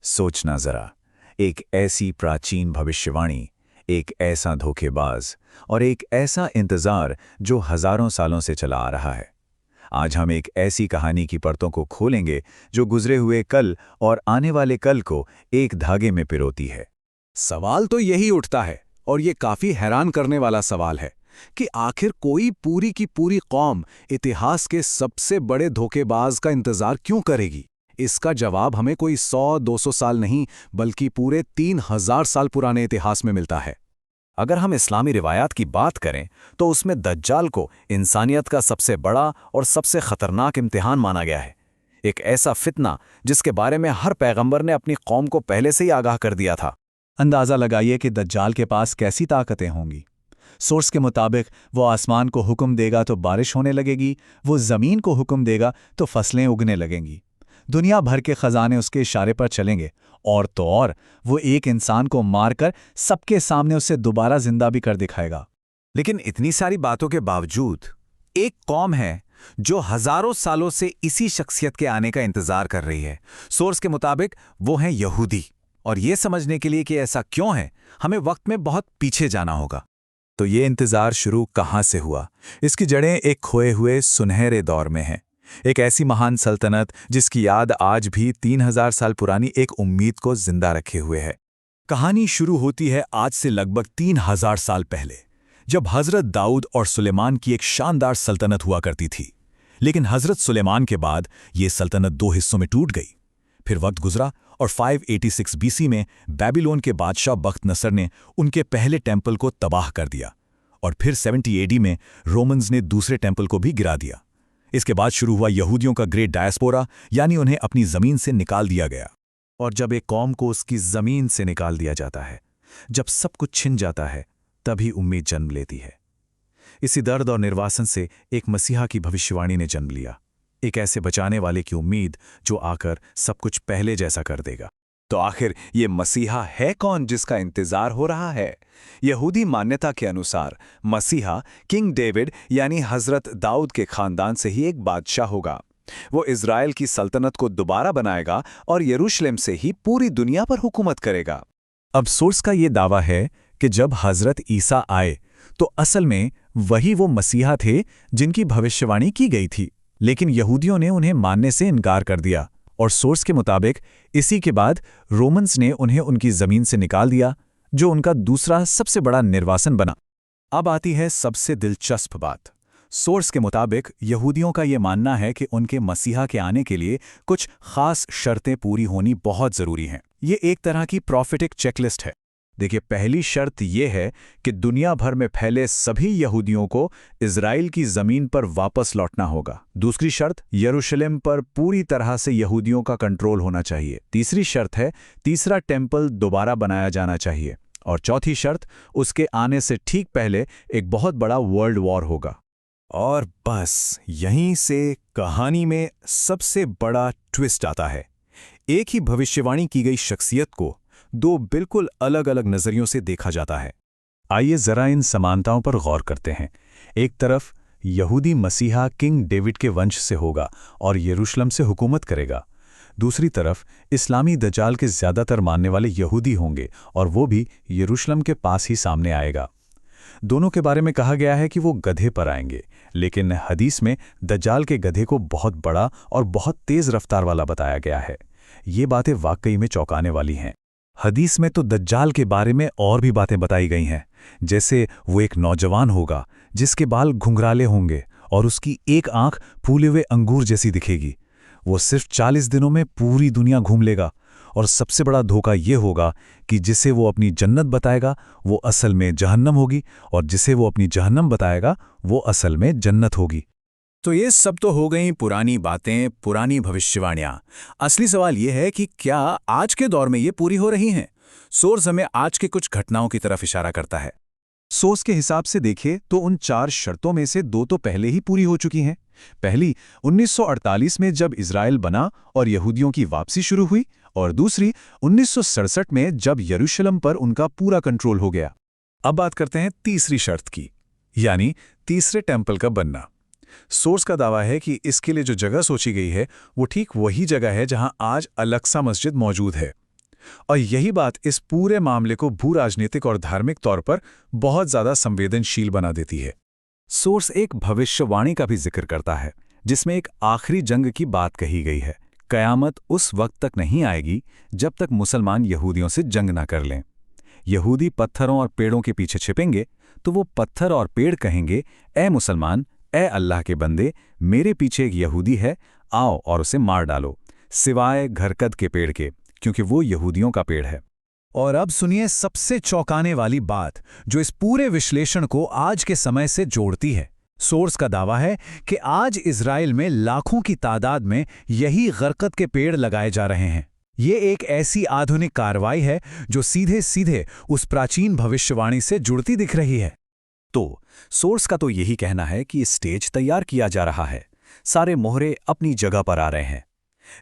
सोचना जरा, एक ऐसी प्राचीन भविष्यवाणी, एक ऐसा धोखेबाज और एक ऐसा इंतजार जो हजारों सालों से चला आ रहा है। आज हम एक ऐसी कहानी की परतों को खोलेंगे जो गुजरे हुए कल और आने वाले कल को एक धागे में पिरोती है। सवाल तो यही उठता है, और ये काफी हैरान करने वाला सवाल है कि आखिर कोई पूरी की पूरी कौम इतिहास के सबसे बड़े धोखेबाज का इंतजार क्यों करेगी। इसका जवाब हमें कोई 100-200 साल नहीं बल्कि पूरे 3000 साल पुराने इतिहास में मिलता है। अगर हम इस्लामी रिवायात की बात करें तो उसमें दज्जाल को इंसानियत का सबसे बड़ा और सबसे खतरनाक इम्तिहान माना गया है। एक ऐसा फितना जिसके बारे में हर पैगंबर ने अपनी कौम को पहले से ही आगाह कर दिया था। अंदाज़ा लगाइए कि दज्जाल के पास कैसी ताकतें होंगी। सोर्स के मुताबिक वो आसमान को हुक्म देगा तो बारिश होने लगेगी, वो ज़मीन को हुक्म देगा तो फसलें उगने लगेंगी। दुनिया भर के खजाने उसके इशारे पर चलेंगे, और तो और वो एक इंसान को मारकर सबके सामने उसे दोबारा जिंदा भी कर दिखाएगा। लेकिन इतनी सारी बातों के बावजूद एक कौम है जो हजारों सालों से इसी शख्सियत के आने का इंतजार कर रही है। सोर्स के मुताबिक वो हैं यहूदी। और ये समझने के लिए कि ऐसा क्यों है, हमें वक्त में बहुत पीछे जाना होगा। तो ये इंतजार शुरू कहाँ से हुआ? इसकी जड़ें एक खोए हुए सुनहरे दौर में हैं। एक ऐसी महान सल्तनत जिसकी याद आज भी 3000 साल पुरानी एक उम्मीद को जिंदा रखे हुए है। कहानी शुरू होती है आज से लगभग 3000 साल पहले, जब हजरत दाऊद और सुलेमान की एक शानदार सल्तनत हुआ करती थी। लेकिन हजरत सुलेमान के बाद ये सल्तनत दो हिस्सों में टूट गई। फिर वक्त गुजरा और 586 बीसी में बेबीलोन के बादशाह बख्त नसर ने उनके पहले टेंपल को तबाह कर दिया, और फिर 70 एडी में रोमन्स ने दूसरे टेंपल को भी गिरा दिया। इसके बाद शुरू हुआ यहूदियों का ग्रेट डायस्पोरा, यानी उन्हें अपनी जमीन से निकाल दिया गया। और जब एक कौम को उसकी जमीन से निकाल दिया जाता है, जब सब कुछ छिन जाता है, तभी उम्मीद जन्म लेती है। इसी दर्द और निर्वासन से एक मसीहा की भविष्यवाणी ने जन्म लिया, एक ऐसे बचाने वाले की उम्मीद जो आकर सब कुछ पहले जैसा कर देगा। तो आखिर ये मसीहा है कौन जिसका इंतजार हो रहा है? यहूदी मान्यता के अनुसार मसीहा किंग डेविड यानी हजरत दाऊद के खानदान से ही एक बादशाह होगा। वो इज़राइल की सल्तनत को दोबारा बनाएगा और यरूशलेम से ही पूरी दुनिया पर हुकूमत करेगा। अब सोर्स का ये दावा है कि जब हजरत ईसा आए तो असल में वही वो मसीहा थे जिनकी भविष्यवाणी की गई थी, लेकिन यहूदियों ने उन्हें मानने से इनकार कर दिया। और सोर्स के मुताबिक इसी के बाद रोमन्स ने उन्हें उनकी जमीन से निकाल दिया, जो उनका दूसरा सबसे बड़ा निर्वासन बना। अब आती है सबसे दिलचस्प बात। सोर्स के मुताबिक यहूदियों का ये मानना है कि उनके मसीहा के आने के लिए कुछ खास शर्तें पूरी होनी बहुत जरूरी हैं। ये एक तरह की प्रॉफिटिक चेकलिस्ट है। देखिए, पहली शर्त यह है कि दुनिया भर में फैले सभी यहूदियों को इज़राइल की ज़मीन पर वापस लौटना होगा। दूसरी शर्त, यरूशलेम पर पूरी तरह से यहूदियों का कंट्रोल होना चाहिए। तीसरी शर्त है, तीसरा टेंपल दोबारा बनाया जाना चाहिए। और चौथी शर्त, उसके आने से ठीक पहले एक बहुत बड़ा वर्ल्ड वॉर होगा। और बस यहीं से कहानी में सबसे बड़ा ट्विस्ट आता है। एक ही भविष्यवाणी की गई शख्सियत को दो बिल्कुल अलग अलग नजरियों से देखा जाता है। आइए जरा इन समानताओं पर गौर करते हैं। एक तरफ यहूदी मसीहा किंग डेविड के वंश से होगा और यरूशलेम से हुकूमत करेगा। दूसरी तरफ इस्लामी दज्जाल के ज्यादातर मानने वाले यहूदी होंगे, और वो भी यरूशलेम के पास ही सामने आएगा। दोनों के बारे में कहा गया है कि वो गधे पर आएंगे, लेकिन हदीस में दज्जाल के गधे को बहुत बड़ा और बहुत तेज रफ्तार वाला बताया गया है। ये बातें वाकई में चौंकाने वाली हैं। हदीस में तो दज्जाल के बारे में और भी बातें बताई गई हैं, जैसे वो एक नौजवान होगा जिसके बाल घुंघराले होंगे और उसकी एक आंख फूले हुए अंगूर जैसी दिखेगी। वो सिर्फ 40 दिनों में पूरी दुनिया घूम लेगा, और सबसे बड़ा धोखा ये होगा कि जिसे वो अपनी जन्नत बताएगा वो असल में जहन्नम होगी, और जिसे वो अपनी जहन्नम बताएगा वो असल में जन्नत होगी। तो ये सब तो हो गई पुरानी बातें, पुरानी भविष्यवाणियां। असली सवाल ये है कि क्या आज के दौर में ये पूरी हो रही हैं? सोर्स हमें आज के कुछ घटनाओं की तरफ इशारा करता है। सोर्स के हिसाब से देखें तो उन 4 शर्तों में से 2 तो पहले ही पूरी हो चुकी हैं। पहली 1948 में जब इज़राइल बना और यहूदियों की वापसी शुरू हुई, और दूसरी 1967 में जब यरूशलेम पर उनका पूरा कंट्रोल हो गया। अब बात करते हैं तीसरी शर्त की, यानी तीसरे टेंपल का बनना। सोर्स का दावा है कि इसके लिए जो जगह सोची गई है वो ठीक वही जगह है जहां आज अल-अक्सा मस्जिद मौजूद है। और यही बात इस पूरे मामले को भू राजनीतिक और धार्मिक तौर पर बहुत ज्यादा संवेदनशील बना देती है। सोर्स एक भविष्यवाणी का भी जिक्र करता है, जिसमें एक आखिरी जंग की बात कही गई है। कयामत उस वक्त तक नहीं आएगी जब तक मुसलमान यहूदियों से जंग ना कर लें। यहूदी पत्थरों और पेड़ों के पीछे छिपेंगे तो वो पत्थर और पेड़ कहेंगे, ए मुसलमान, ए अल्लाह के बंदे, मेरे पीछे एक यहूदी है, आओ और उसे मार डालो, सिवाय घरकद के पेड़ के, क्योंकि वो यहूदियों का पेड़ है। और अब सुनिए सबसे चौंकाने वाली बात, जो इस पूरे विश्लेषण को आज के समय से जोड़ती है। सोर्स का दावा है कि आज इजराइल में लाखों की तादाद में यही गरकद के पेड़ लगाए जा रहे हैं। ये एक ऐसी आधुनिक कार्रवाई है जो सीधे सीधे उस प्राचीन भविष्यवाणी से जुड़ती दिख रही है। तो सोर्स का तो यही कहना है कि स्टेज तैयार किया जा रहा है, सारे मोहरे अपनी जगह पर आ रहे हैं।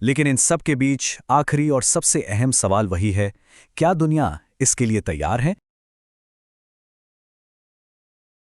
लेकिन इन सब के बीच आखिरी और सबसे अहम सवाल वही है, क्या दुनिया इसके लिए तैयार है?